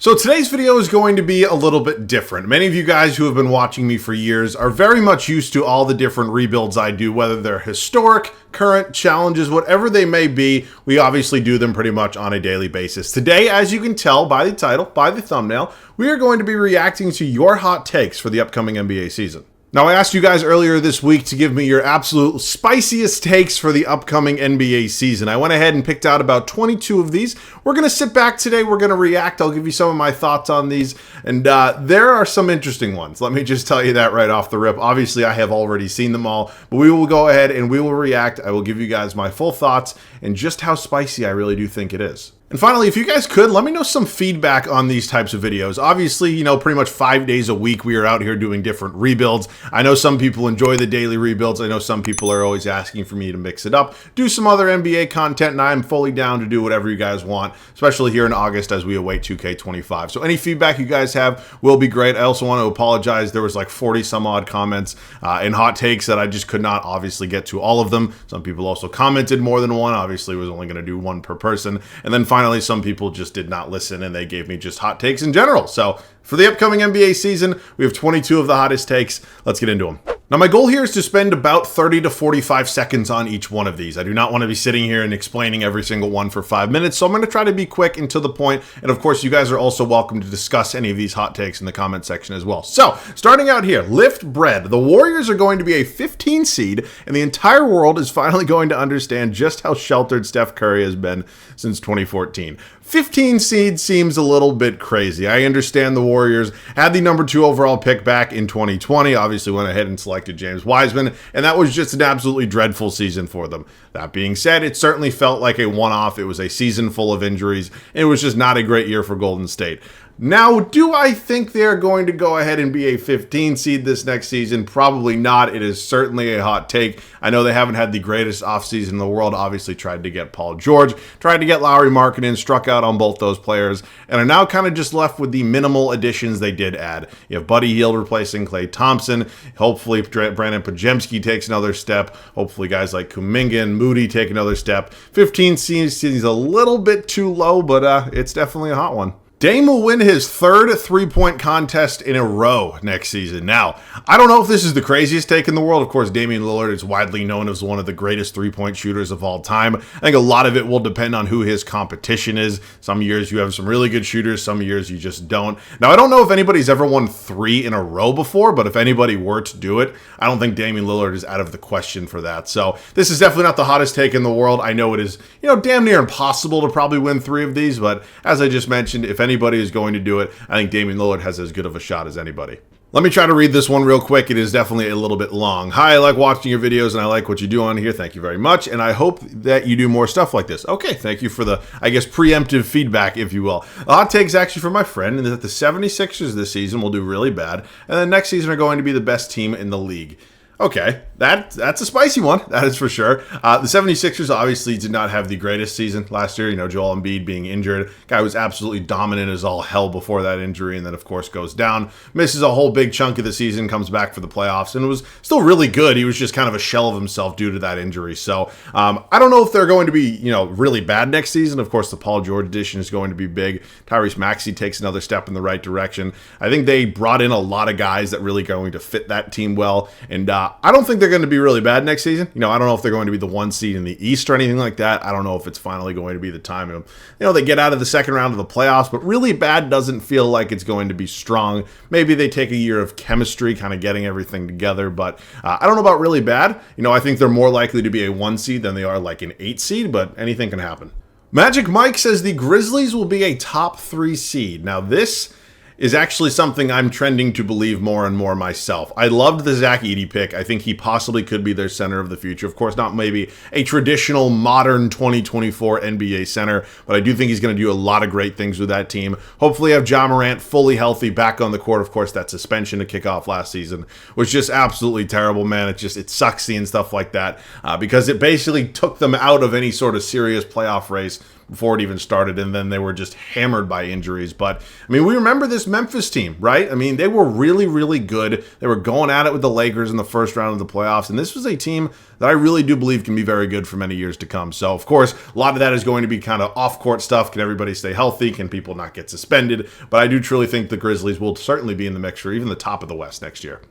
So today's video is going to be a little bit different. Many of you guys who have been watching me for years are very much used to all the different rebuilds I do, whether they're historic, current, challenges, whatever they may be. We obviously do them pretty much on a daily basis. Today, as you can tell by the title, by the thumbnail, we are going to be reacting to your hot takes for the upcoming NBA season. Now, I asked you guys earlier this week to give me your absolute spiciest takes for the upcoming NBA season. I went ahead and picked out about 22 of these. We're going to sit back today. We're going to react. I'll give you some of my thoughts on these. And there are some interesting ones. Let me just tell you that right off the rip. Obviously, I have already seen them all, but we will go ahead and we will react. I will give you guys my full thoughts and just how spicy I really do think it is. And finally, if you guys could, let me know some feedback on these types of videos. Obviously, you know, pretty much 5 days a week, we are out here doing different rebuilds. I know some people enjoy the daily rebuilds. I know some people are always asking for me to mix it up, do some other NBA content, and I'm fully down to do whatever you guys want, especially here in August as we await 2K25. So any feedback you guys have will be great. I also want to apologize. There was like 40 some odd comments and hot takes that I just could not obviously get to all of them. Some people also commented more than one. Obviously, was only going to do one per person. And then finally, some people just did not listen and they gave me just hot takes in general. So for the upcoming NBA season, we have 22 of the hottest takes. Let's get into them. Now, my goal here is to spend about 30 to 45 seconds on each one of these. I do not want to be sitting here and explaining every single one for 5 minutes, so I'm going to try to be quick and to the point. And of course, you guys are also welcome to discuss any of these hot takes in the comment section as well. So, starting out here, Lift Bread. The Warriors are going to be a 15 seed, and the entire world is finally going to understand just how sheltered Steph Curry has been since 2014. 15 seed seems a little bit crazy. I understand the Warriors had the number 2 overall pick back in 2020, obviously went ahead and selected James Wiseman, and that was just an absolutely dreadful season for them. That being said, it certainly felt like a one-off. It was a season full of injuries, and it was just not a great year for Golden State. Now, do I think they're going to go ahead and be a 15 seed this next season? Probably not. It is certainly a hot take. I know they haven't had the greatest offseason in the world. Obviously tried to get Paul George, tried to get Lauri Markkanen, struck out on both those players, and are now kind of just left with the minimal additions they did add. You have Buddy Hield replacing Klay Thompson. Hopefully Brandon Podziemski takes another step. Hopefully guys like Kuminga and Moody take another step. 15 seems a little bit too low, but it's definitely a hot one. Dame will win his 3rd three-point contest in a row next season. Now, I don't know if this is the craziest take in the world. Of course, Damian Lillard is widely known as one of the greatest three-point shooters of all time. I think a lot of it will depend on who his competition is. Some years you have some really good shooters, some years you just don't. Now, I don't know if anybody's ever won 3 in a row before, but if anybody were to do it, I don't think Damian Lillard is out of the question for that. So this is definitely not the hottest take in the world. I know it is, damn near impossible to probably win 3 of these, but as I just mentioned, if anybody is going to do it, I think Damian Lillard has as good of a shot as anybody. Let me try to read this one real quick. It is definitely a little bit long. Hi, I like watching your videos and I like what you do on here. Thank you very much. And I hope that you do more stuff like this. Okay, thank you for the, preemptive feedback, if you will. The hot take's actually from my friend, and that the 76ers this season will do really bad, and the next season are going to be the best team in the league. Okay, that's a spicy one, that is for sure. The 76ers obviously did not have the greatest season last year. Joel Embiid being injured. Guy was absolutely dominant as all hell before that injury, and then, of course, goes down. Misses a whole big chunk of the season, comes back for the playoffs, and was still really good. He was just kind of a shell of himself due to that injury. So I don't know if they're going to be, really bad next season. Of course, the Paul George addition is going to be big. Tyrese Maxey takes another step in the right direction. I think they brought in a lot of guys that really going to fit that team well, and I don't think they're going to be really bad next season. I don't know if they're going to be the 1 seed in the East or anything like that. I don't know if it's finally going to be the time. They get out of the second round of the playoffs, but really bad doesn't feel like it's going to be strong. Maybe they take a year of chemistry, kind of getting everything together, but I don't know about really bad. I think they're more likely to be a 1 seed than they are like an 8 seed, but anything can happen. Magic Mike says the Grizzlies will be a top 3 seed. Now this is actually something I'm trending to believe more and more myself. I loved the Zach Edey pick. I think he possibly could be their center of the future. Of course, not maybe a traditional modern 2024 NBA center, but I do think he's going to do a lot of great things with that team. Hopefully have Ja Morant fully healthy back on the court. Of course, that suspension to kick off last season was just absolutely terrible, man. It sucks seeing stuff like that because it basically took them out of any sort of serious playoff race before it even started, and then they were just hammered by injuries. But, I mean, we remember this Memphis team, right? I mean, they were really, really good. They were going at it with the Lakers in the first round of the playoffs, and this was a team that I really do believe can be very good for many years to come. So, of course, a lot of that is going to be kind of off-court stuff. Can everybody stay healthy? Can people not get suspended? But I do truly think the Grizzlies will certainly be in the mix for even the top of the West next year.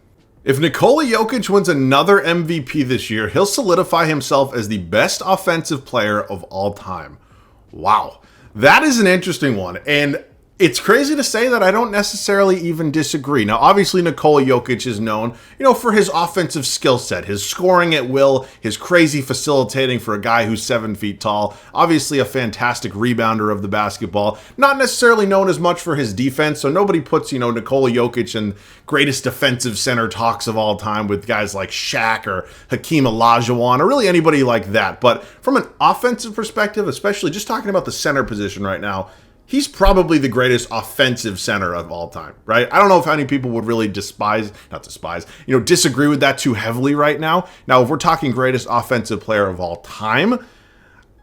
If Nikola Jokic wins another MVP this year, he'll solidify himself as the best offensive player of all time. Wow. That is an interesting one. And it's crazy to say that I don't necessarily even disagree. Now, obviously, Nikola Jokic is known, for his offensive skill set, his scoring at will, his crazy facilitating for a guy who's 7 feet tall. Obviously, a fantastic rebounder of the basketball. Not necessarily known as much for his defense, so nobody puts, Nikola Jokic in greatest defensive center talks of all time with guys like Shaq or Hakeem Olajuwon or really anybody like that. But from an offensive perspective, especially just talking about the center position right now, he's probably the greatest offensive center of all time, right? I don't know if any people would really disagree with that too heavily right now. Now, if we're talking greatest offensive player of all time,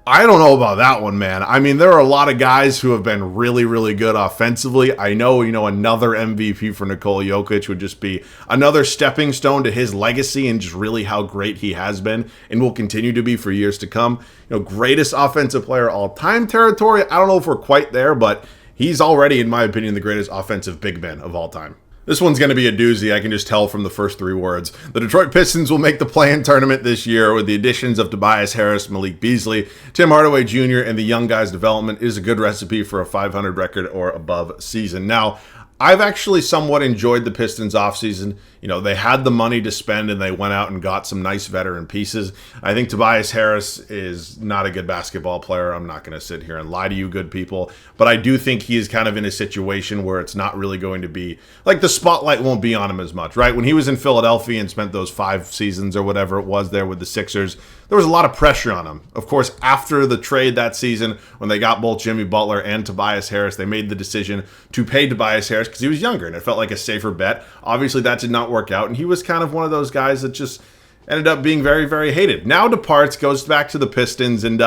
I don't know about that one, man. I mean, there are a lot of guys who have been really, really good offensively. I know, another MVP for Nikola Jokic would just be another stepping stone to his legacy and just really how great he has been and will continue to be for years to come. Greatest offensive player all time territory. I don't know if we're quite there, but he's already, in my opinion, the greatest offensive big man of all time. This one's going to be a doozy, I can just tell from the first 3 words. The Detroit Pistons will make the play-in tournament this year with the additions of Tobias Harris, Malik Beasley, Tim Hardaway Jr., and the young guys' development is a good recipe for a 500 record or above season. Now, I've actually somewhat enjoyed the Pistons offseason. They had the money to spend and they went out and got some nice veteran pieces. I think Tobias Harris is not a good basketball player. I'm not going to sit here and lie to you good people, but I do think he is kind of in a situation where it's not really going to be, like the spotlight won't be on him as much, right? When he was in Philadelphia and spent those 5 seasons or whatever it was there with the Sixers, there was a lot of pressure on him. Of course, after the trade that season, when they got both Jimmy Butler and Tobias Harris, they made the decision to pay Tobias Harris because he was younger and it felt like a safer bet. Obviously, that did not work out, and he was kind of one of those guys that just ended up being very, very hated. Now departs, goes back to the Pistons, and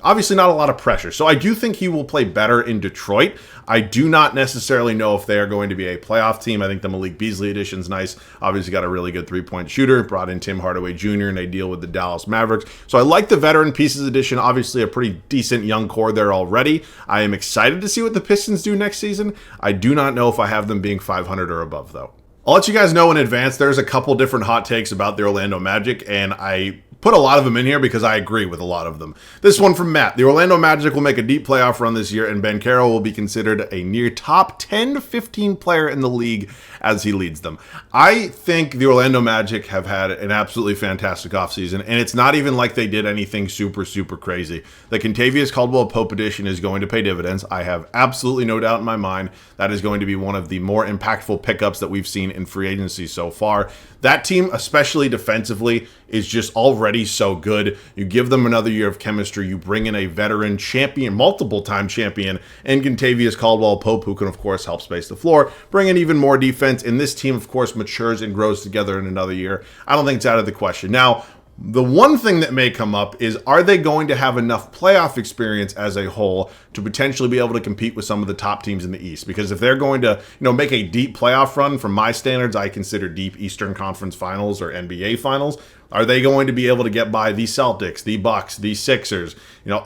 obviously not a lot of pressure. So I do think he will play better in Detroit. I do not necessarily know if they are going to be a playoff team. I think the Malik Beasley addition's nice. Obviously got a really good 3-point shooter. Brought in Tim Hardaway Jr. and they deal with the Dallas Mavericks. So I like the veteran pieces addition. Obviously a pretty decent young core there already. I am excited to see what the Pistons do next season. I do not know if I have them being 500 or above, though. I'll let you guys know in advance. There's a couple different hot takes about the Orlando Magic, and I put a lot of them in here because I agree with a lot of them. This one from Matt. The Orlando Magic will make a deep playoff run this year, and Banchero will be considered a near top 10 to 15 player in the league as he leads them. I think the Orlando Magic have had an absolutely fantastic offseason, and it's not even like they did anything super, super crazy. The Kentavious Caldwell-Pope addition is going to pay dividends. I have absolutely no doubt in my mind that is going to be one of the more impactful pickups that we've seen in free agency so far. That team, especially defensively, is just already so good. You give them another year of chemistry. You bring in a veteran champion, multiple-time champion, and Kentavious Caldwell-Pope, who can, of course, help space the floor, bring in even more defense. And this team, of course, matures and grows together in another year. I don't think it's out of the question. Now, the one thing that may come up is, are they going to have enough playoff experience as a whole to potentially be able to compete with some of the top teams in the East? Because if they're going to, make a deep playoff run, from my standards, I consider deep Eastern Conference Finals or NBA Finals. Are they going to be able to get by the Celtics, the Bucks, the Sixers,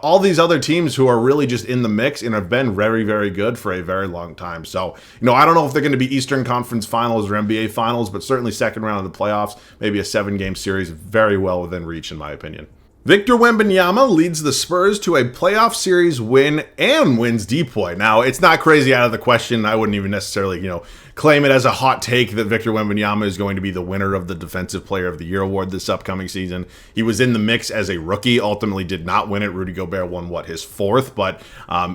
all these other teams who are really just in the mix and have been very, very good for a very long time? So, I don't know if they're going to be Eastern Conference Finals or NBA Finals, but certainly second round of the playoffs, maybe a 7-game series, very well within reach, in my opinion. Victor Wembanyama leads the Spurs to a playoff series win and wins DPOY. Now, it's not crazy out of the question. I wouldn't even necessarily, claim it as a hot take that Victor Wembanyama is going to be the winner of the Defensive Player of the Year award this upcoming season. He was in the mix as a rookie, ultimately did not win it. Rudy Gobert won, his 4th, but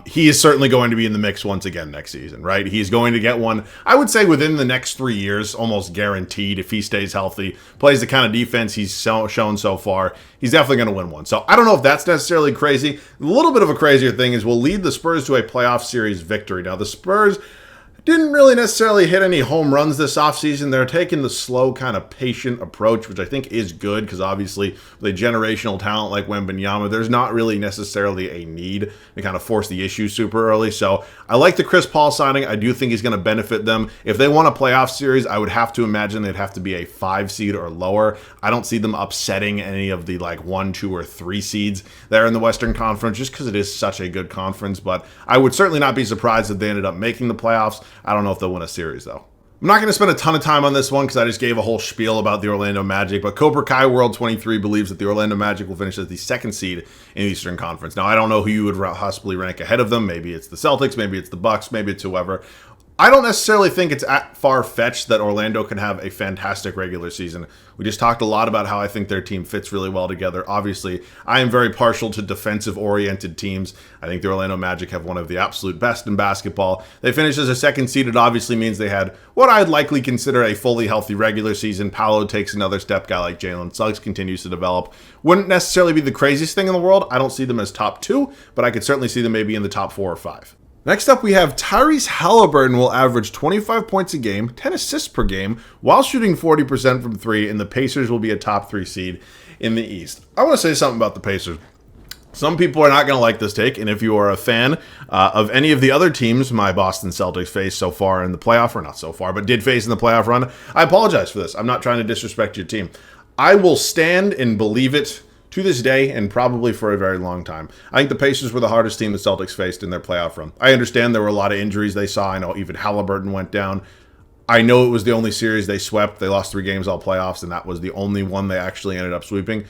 he is certainly going to be in the mix once again next season, right? He's going to get one, I would say, within the next 3 years, almost guaranteed, if he stays healthy, plays the kind of defense he's shown so far. He's definitely going to win one. So I don't know if that's necessarily crazy. A little bit of a crazier thing is, we'll lead the Spurs to a playoff series victory. Now, the Spurs Didn't really necessarily hit any home runs this offseason. They're taking the slow, kind of patient approach, which I think is good because obviously with a generational talent like Wembanyama, there's not really necessarily a need to kind of force the issue super early. So I like the Chris Paul signing. I do think he's going to benefit them. If they want a playoff series, I would have to imagine they'd have to be a 5 seed or lower. I don't see them upsetting any of the like 1, 2, or 3 seeds there in the Western Conference just because it is such a good conference. But I would certainly not be surprised if they ended up making the playoffs. I don't know if they'll win a series, though. I'm not going to spend a ton of time on this one because I just gave a whole spiel about the Orlando Magic, but Cobra Kai World 23 believes that the Orlando Magic will finish as the 2nd seed in the Eastern Conference. Now, I don't know who you would possibly rank ahead of them. Maybe it's the Celtics, maybe it's the Bucks, maybe it's whoever. I don't necessarily think it's far-fetched that Orlando can have a fantastic regular season. We just talked a lot about how I think their team fits really well together. Obviously, I am very partial to defensive-oriented teams. I think the Orlando Magic have one of the absolute best in basketball. They finished as a 2nd seed. It obviously means they had what I'd likely consider a fully healthy regular season. Paolo takes another step. Guy like Jalen Suggs continues to develop. Wouldn't necessarily be the craziest thing in the world. I don't see them as top 2, but I could certainly see them maybe in the top 4 or 5. Next up, we have Tyrese Halliburton will average 25 points a game, 10 assists per game, while shooting 40% from 3, and the Pacers will be a top 3 seed in the East. I want to say something about the Pacers. Some people are not going to like this take, and if you are a fan of any of the other teams my Boston Celtics faced so far in the playoff, or not so far, but did face in the playoff run, I apologize for this. I'm not trying to disrespect your team. I will stand and believe it to this day and probably for a very long time. I think the Pacers were the hardest team the Celtics faced in their playoff run. I understand there were a lot of injuries they saw. I know even Halliburton went down. I know it was the only series they swept. They lost 3 games all playoffs, and that was the only one they actually ended up sweeping.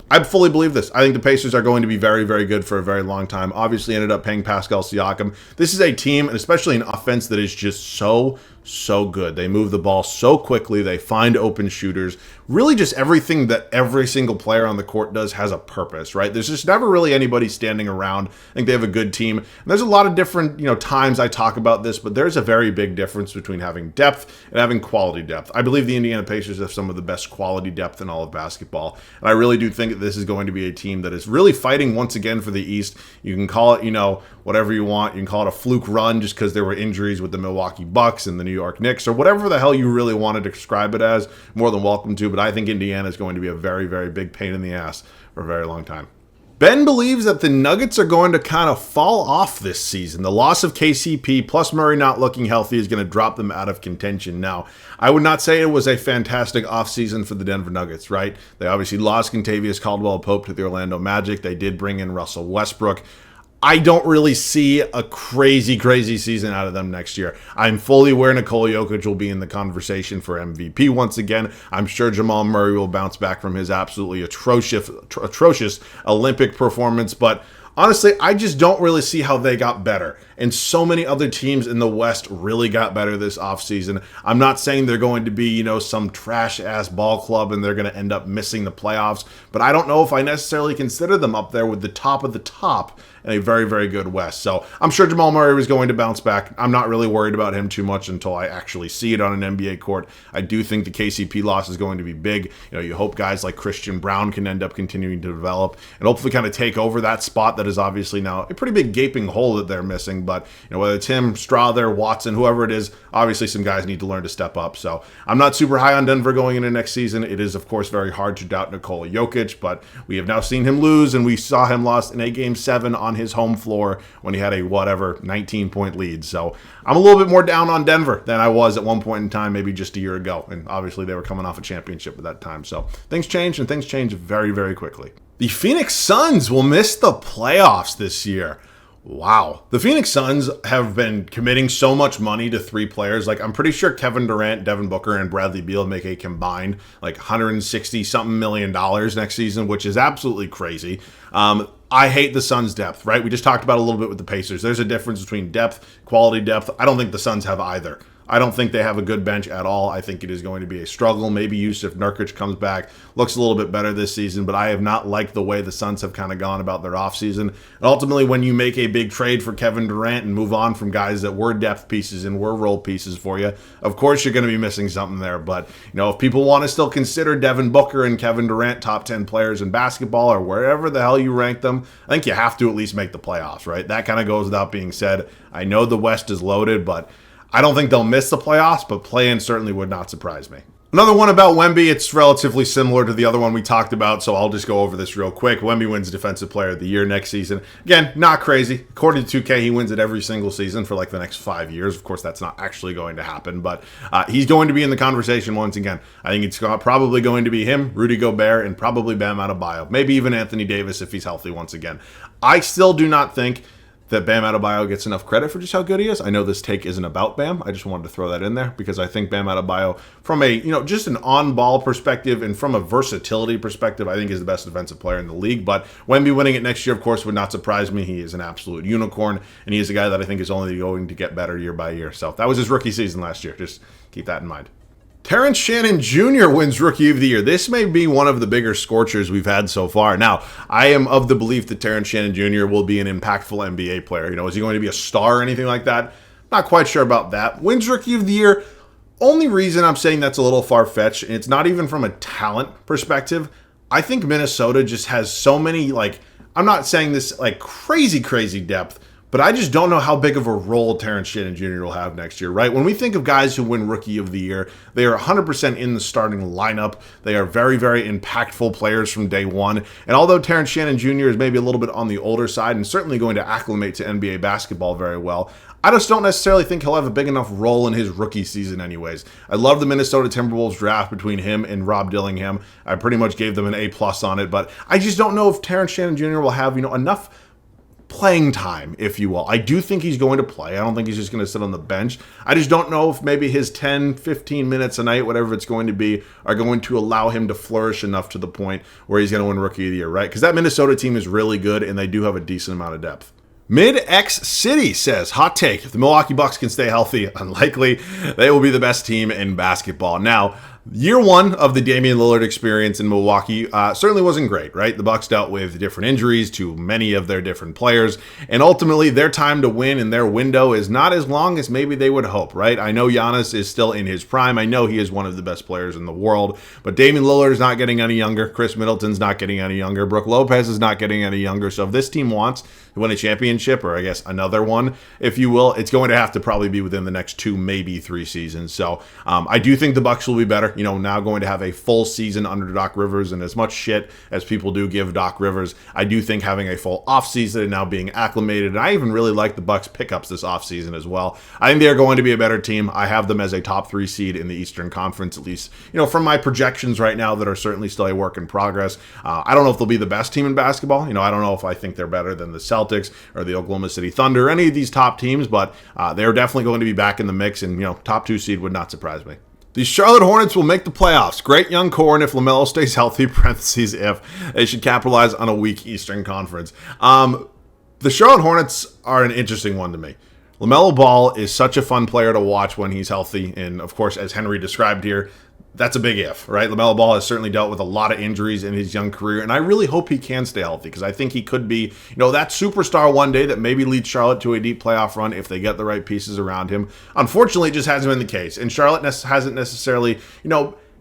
I fully believe this. I think the Pacers are going to be very, very good for a very long time. Obviously ended up paying Pascal Siakam. This is a team, and especially an offense, that is just so good. They move the ball so quickly. They find open shooters. Really just everything that every single player on the court does has a purpose, right? There's just never really anybody standing around. I think they have a good team. And there's a lot of different, times I talk about this, but there's a very big difference between having depth and having quality depth. I believe the Indiana Pacers have some of the best quality depth in all of basketball. And I really do think that this is going to be a team that is really fighting once again for the East. You can call it, whatever you want. You can call it a fluke run just because there were injuries with the Milwaukee Bucks and the New York Knicks, or whatever the hell you really want to describe it as. More than welcome to, but I think Indiana is going to be a very, very big pain in the ass for a very long time. Ben believes that the Nuggets are going to kind of fall off this season. The loss of KCP plus Murray not looking healthy is going to drop them out of contention. Now, I would not say it was a fantastic offseason for the Denver Nuggets, right? They obviously lost Kentavious Caldwell-Pope to the Orlando Magic. They did bring in Russell Westbrook. I don't really see a crazy season out of them next year. I'm fully aware Nikola Jokic will be in the conversation for MVP once again. I'm sure Jamal Murray will bounce back from his absolutely atrocious Olympic performance, but honestly, I just don't really see how they got better. And so many other teams in the West really got better this offseason. I'm not saying they're going to be, some trash-ass ball club and they're going to end up missing the playoffs, but I don't know if I necessarily consider them up there with the top of the top in a very, very good West. So I'm sure Jamal Murray was going to bounce back. I'm not really worried about him too much until I actually see it on an NBA court. I do think the KCP loss is going to be big. You hope guys like Christian Brown can end up continuing to develop and hopefully kind of take over that spot that is obviously now a pretty big gaping hole that they're missing. But whether it's him, Strawther, Watson, whoever it is, obviously some guys need to learn to step up. So I'm not super high on Denver going into next season. It is, of course, very hard to doubt Nikola Jokic, but we have now seen him lose, and we saw him lost in a Game 7 on his home floor when he had a 19-point lead. So I'm a little bit more down on Denver than I was at one point in time, maybe just a year ago. And obviously they were coming off a championship at that time. So things change, and things change very, very quickly. The Phoenix Suns will miss the playoffs this year. Wow. The Phoenix Suns have been committing so much money to 3 players. I'm pretty sure Kevin Durant, Devin Booker, and Bradley Beal make a combined $160-something million next season, which is absolutely crazy. I hate the Suns' depth, right? We just talked about a little bit with the Pacers. There's a difference between depth, quality depth. I don't think the Suns have either. I don't think they have a good bench at all. I think it is going to be a struggle. Maybe Yusuf Nurkic comes back, looks a little bit better this season, but I have not liked the way the Suns have kind of gone about their offseason. And ultimately, when you make a big trade for Kevin Durant and move on from guys that were depth pieces and were role pieces for you, of course you're going to be missing something there. But, if people want to still consider Devin Booker and Kevin Durant top 10 players in basketball or wherever the hell you rank them, I think you have to at least make the playoffs, right? That kind of goes without being said. I know the West is loaded, but I don't think they'll miss the playoffs, but play-in certainly would not surprise me. Another one about Wemby, it's relatively similar to the other one we talked about, so I'll just go over this real quick. Wemby wins Defensive Player of the Year next season. Again, not crazy. According to 2K, he wins it every single season for like the next 5 years. Of course, that's not actually going to happen, but he's going to be in the conversation once again. I think it's probably going to be him, Rudy Gobert, and probably Bam Adebayo. Maybe even Anthony Davis if he's healthy once again. I still do not think that Bam Adebayo gets enough credit for just how good he is. I know this take isn't about Bam. I just wanted to throw that in there because I think Bam Adebayo, from a just an on-ball perspective and from a versatility perspective, I think is the best defensive player in the league. But Wemby winning it next year, of course, would not surprise me. He is an absolute unicorn, and he is a guy that I think is only going to get better year by year. So that was his rookie season last year. Just keep that in mind. Terrence Shannon Jr. wins Rookie of the Year. This may be one of the bigger scorchers we've had so far. Now, I am of the belief that Terrence Shannon Jr. will be an impactful NBA player. Is he going to be a star or anything like that? Not quite sure about that. Wins Rookie of the Year. Only reason I'm saying that's a little far-fetched, and it's not even from a talent perspective. I think Minnesota just has so many, I'm not saying this crazy depth, but I just don't know how big of a role Terrence Shannon Jr. will have next year, right? When we think of guys who win Rookie of the Year, they are 100% in the starting lineup. They are very, very impactful players from day one. And although Terrence Shannon Jr. is maybe a little bit on the older side and certainly going to acclimate to NBA basketball very well, I just don't necessarily think he'll have a big enough role in his rookie season anyways. I love the Minnesota Timberwolves draft between him and Rob Dillingham. I pretty much gave them an A+ on it, but I just don't know if Terrence Shannon Jr. will have, enough playing time, if you will. I do think he's going to play. I don't think he's just going to sit on the bench. I just don't know if maybe his 10, 15 minutes a night, whatever it's going to be, are going to allow him to flourish enough to the point where he's going to win Rookie of the Year, right? Because that Minnesota team is really good, and they do have a decent amount of depth. Mid-X City says, hot take, if the Milwaukee Bucks can stay healthy, unlikely, they will be the best team in basketball. Now, year one of the Damian Lillard experience in Milwaukee certainly wasn't great, right? The Bucks dealt with different injuries to many of their different players, and ultimately their time to win in their window is not as long as maybe they would hope, right? I know Giannis is still in his prime. I know he is one of the best players in the world, but Damian Lillard is not getting any younger. Chris Middleton's not getting any younger. Brook Lopez is not getting any younger. So if this team wants to win a championship, or I guess another one, if you will, it's going to have to probably be within the next 2, maybe 3 seasons. So I do think the Bucks will be better. Now going to have a full season under Doc Rivers, and as much shit as people do give Doc Rivers, I do think having a full offseason and now being acclimated, and I even really like the Bucks pickups this offseason as well. I think they're going to be a better team. I have them as a top 3 seed in the Eastern Conference, at least, from my projections right now that are certainly still a work in progress. I don't know if they'll be the best team in basketball. I don't know if I think they're better than the Celtics or the Oklahoma City Thunder or any of these top teams, but they're definitely going to be back in the mix, and, top 2 seed would not surprise me. The Charlotte Hornets will make the playoffs. Great young core, and if LaMelo stays healthy, parentheses if, they should capitalize on a weak Eastern Conference. The Charlotte Hornets are an interesting one to me. LaMelo Ball is such a fun player to watch when he's healthy, and of course, as Henry described here, that's a big if, right? LaMelo Ball has certainly dealt with a lot of injuries in his young career, and I really hope he can stay healthy because I think he could be, that superstar one day that maybe leads Charlotte to a deep playoff run if they get the right pieces around him. Unfortunately, it just hasn't been the case, and Charlotte hasn't necessarily,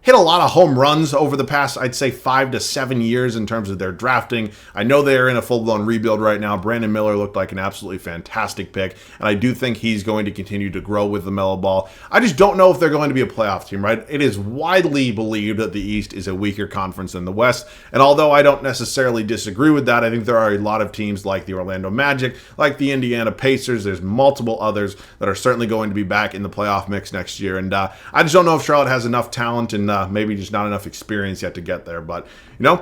hit a lot of home runs over the past, I'd say, 5 to 7 years in terms of their drafting. I know they're in a full-blown rebuild right now. Brandon Miller looked like an absolutely fantastic pick, and I do think he's going to continue to grow with the LaMelo Ball. I just don't know if they're going to be a playoff team, right? It is widely believed that the East is a weaker conference than the West, and although I don't necessarily disagree with that, I think there are a lot of teams like the Orlando Magic, like the Indiana Pacers. There's multiple others that are certainly going to be back in the playoff mix next year, and I just don't know if Charlotte has enough talent and maybe just not enough experience yet to get there. But,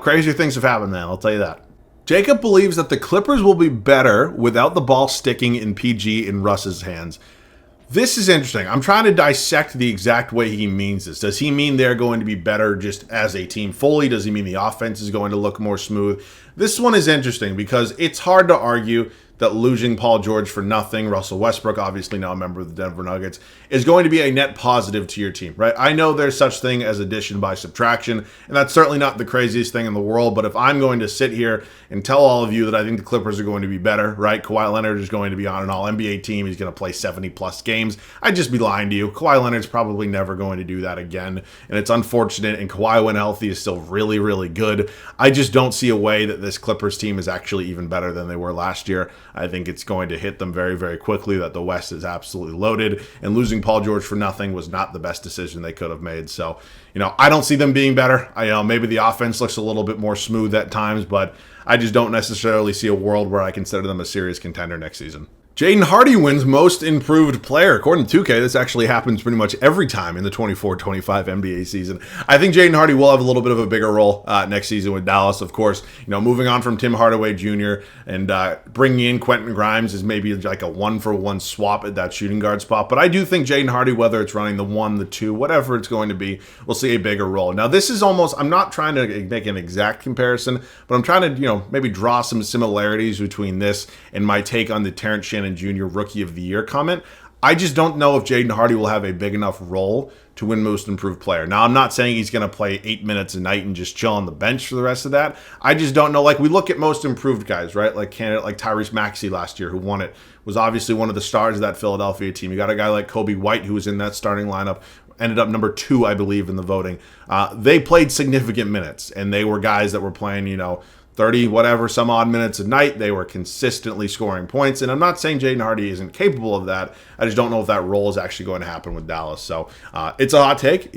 crazier things have happened, man. I'll tell you that. Jacob believes that the Clippers will be better without the ball sticking in PG in Russ's hands. This is interesting. I'm trying to dissect the exact way he means this. Does he mean they're going to be better just as a team fully? Does he mean the offense is going to look more smooth? This one is interesting because it's hard to argue that losing Paul George for nothing, Russell Westbrook, obviously now a member of the Denver Nuggets, is going to be a net positive to your team, right? I know there's such thing as addition by subtraction, and that's certainly not the craziest thing in the world, but if I'm going to sit here and tell all of you that I think the Clippers are going to be better, right? Kawhi Leonard is going to be on an all-NBA team. He's going to play 70-plus games. I'd just be lying to you. Kawhi Leonard's probably never going to do that again, and it's unfortunate, and Kawhi, when healthy, is still really, really good. I just don't see a way that this Clippers team is actually even better than they were last year. I think it's going to hit them very, very quickly that the West is absolutely loaded, and losing Paul George for nothing was not the best decision they could have made. So, I don't see them being better. Maybe the offense looks a little bit more smooth at times, but I just don't necessarily see a world where I consider them a serious contender next season. Jaden Hardy wins Most Improved Player. According to 2K, this actually happens pretty much every time in the 24-25 NBA season. I think Jaden Hardy will have a little bit of a bigger role next season with Dallas. Of course, moving on from Tim Hardaway Jr. and bringing in Quentin Grimes is maybe like a one-for-one swap at that shooting guard spot. But I do think Jaden Hardy, whether it's running the 1, the 2, whatever it's going to be, will see a bigger role. Now, this is almost, I'm not trying to make an exact comparison, but I'm trying to, maybe draw some similarities between this and my take on the Terrence Shannon Jr. Rookie of the Year comment. I just don't know if Jaden Hardy will have a big enough role to win Most Improved Player. Now, I'm not saying he's going to play 8 minutes a night and just chill on the bench for the rest of that. I just don't know. Like, we look at Most Improved guys, right? Like candidate like Tyrese Maxey last year, who won it, was obviously one of the stars of that Philadelphia team. You got a guy like Kobe White, who was in that starting lineup, ended up number 2, I believe, in the voting. They played significant minutes, and they were guys that were playing, 30 whatever some odd minutes a night. They were consistently scoring points, and I'm not saying Jaden Hardy isn't capable of that. I just don't know if that role is actually going to happen with Dallas. So it's a hot take.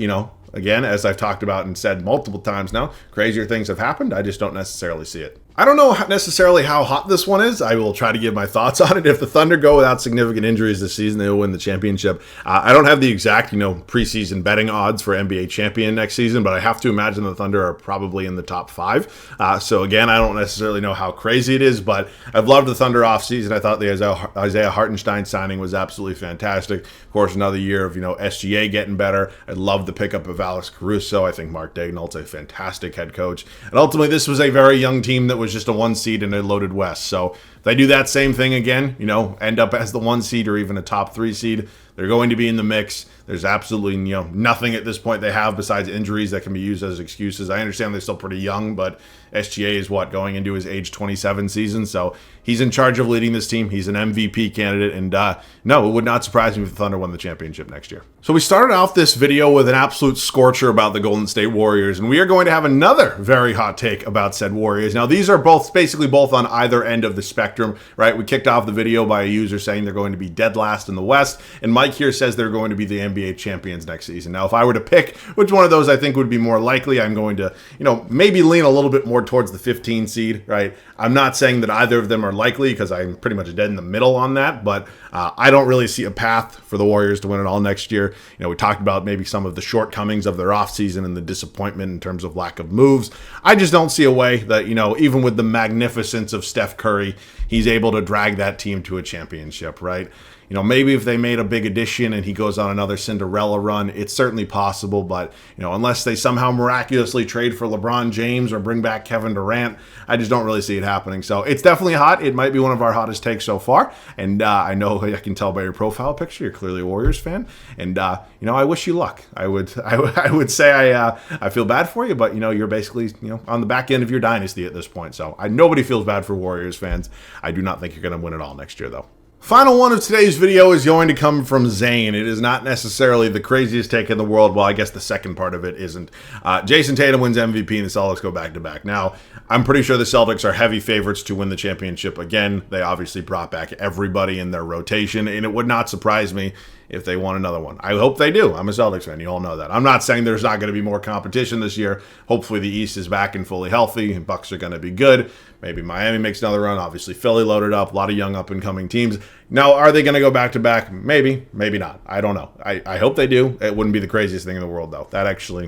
Again, as I've talked about and said multiple times now, crazier things have happened. I just don't necessarily see it. I don't know necessarily how hot this one is. I will try to give my thoughts on it. If the Thunder go without significant injuries this season, they will win the championship. I don't have the exact, preseason betting odds for NBA champion next season, but I have to imagine the Thunder are probably in the top 5. So again, I don't necessarily know how crazy it is, but I've loved the Thunder offseason. I thought the Isaiah Hartenstein signing was absolutely fantastic. Of course, another year of, SGA getting better. I love the pickup of Alex Caruso. I think Mark Daigneault's a fantastic head coach. And ultimately, this was a very young team that was just a 1 seed in a loaded West. So if they do that same thing again, end up as the 1 seed or even a top 3 seed, they're going to be in the mix. There's absolutely nothing at this point they have besides injuries that can be used as excuses. I understand they're still pretty young, but SGA is going into his age 27 season, so he's in charge of leading this team. He's an MVP candidate, and no, it would not surprise me if the Thunder won the championship next year. So we started off this video with an absolute scorcher about the Golden State Warriors, and we are going to have another very hot take about said Warriors. Now, these are basically both on either end of the spectrum, right? We kicked off the video by a user saying they're going to be dead last in the West, and Mike here says they're going to be the NBA champions next season. Now, if I were to pick which one of those I think would be more likely, I'm going to, maybe lean a little bit more towards the 15 seed, right? I'm not saying that either of them are likely because I'm pretty much dead in the middle on that, but I don't really see a path for the Warriors to win it all next year. We talked about maybe some of the shortcomings of their offseason and the disappointment in terms of lack of moves. I just don't see a way that, even with the magnificence of Steph Curry, he's able to drag that team to a championship, right? Maybe if they made a big addition and he goes on another Cinderella run, it's certainly possible. But, unless they somehow miraculously trade for LeBron James or bring back Kevin Durant, I just don't really see it happening. So it's definitely hot. It might be one of our hottest takes so far. And I know I can tell by your profile picture, you're clearly a Warriors fan. And, I wish you luck. I would say I feel bad for you, but, you're basically, on the back end of your dynasty at this point. So nobody feels bad for Warriors fans. I do not think you're going to win it all next year, though. Final one of today's video is going to come from Zane. It is not necessarily the craziest take in the world. Well, I guess the second part of it isn't. Jason Tatum wins MVP and the Celtics go back-to-back. Now, I'm pretty sure the Celtics are heavy favorites to win the championship again. They obviously brought back everybody in their rotation, and it would not surprise me if they won another one. I hope they do. I'm a Celtics fan. You all know that. I'm not saying there's not going to be more competition this year. Hopefully the East is back and fully healthy, and Bucks are going to be good. Maybe Miami makes another run. Obviously, Philly loaded up. A lot of young up-and-coming teams. Now, are they going to go back-to-back? Maybe. Maybe not. I don't know. I hope they do. It wouldn't be the craziest thing in the world, though. That actually,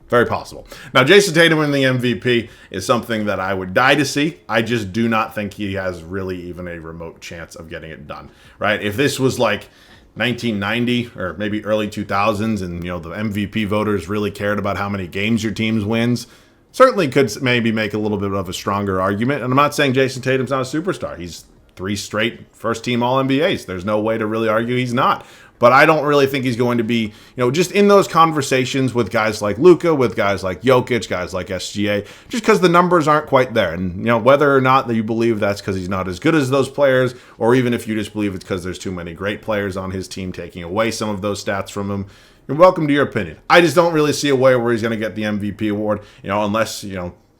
very possible. Now, Jason Tatum winning the MVP is something that I would die to see. I just do not think he has really even a remote chance of getting it done, right? If this was like 1990 or maybe early 2000s and, the MVP voters really cared about how many games your teams wins, certainly could maybe make a little bit of a stronger argument. And I'm not saying Jason Tatum's not a superstar. He's 3 straight first-team All-NBAs. There's no way to really argue he's not. But I don't really think he's going to be, just in those conversations with guys like Luka, with guys like Jokic, guys like SGA, just because the numbers aren't quite there. And, whether or not that you believe that's because he's not as good as those players, or even if you just believe it's because there's too many great players on his team taking away some of those stats from him, you're welcome to your opinion. I just don't really see a way where he's going to get the MVP award, unless,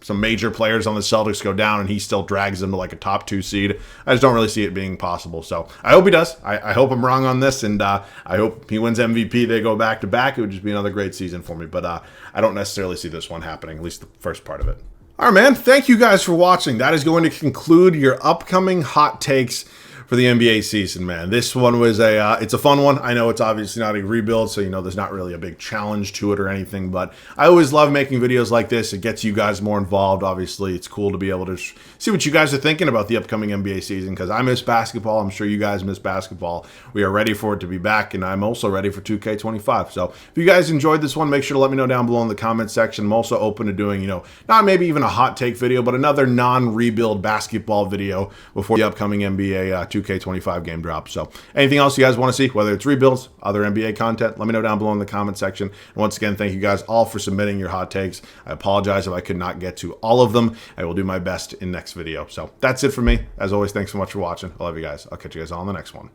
some major players on the Celtics go down and he still drags them to like a top 2 seed. I just don't really see it being possible. So I hope he does. I hope I'm wrong on this, and I hope he wins MVP. They go back to back. It would just be another great season for me. But I don't necessarily see this one happening, at least the first part of it. All right, man. Thank you guys for watching. That is going to conclude your upcoming hot takes for the NBA season, man. This one was it's a fun one. I know it's obviously not a rebuild, so there's not really a big challenge to it or anything, but I always love making videos like this. It gets you guys more involved. Obviously, it's cool to be able to see what you guys are thinking about the upcoming NBA season, because I miss basketball. I'm sure you guys miss basketball. We are ready for it to be back, and I'm also ready for 2K25. So if you guys enjoyed this one, make sure to let me know down below in the comment section. I'm also open to doing, not maybe even a hot take video, but another non-rebuild basketball video before the upcoming NBA 2K25 game drops. So anything else you guys want to see, whether it's rebuilds, other NBA content, let me know down below in the comment section. And once again, thank you guys all for submitting your hot takes. I apologize if I could not get to all of them. I will do my best in next video. So that's it for me. As always, thanks so much for watching. I love you guys. I'll catch you guys all in the next one.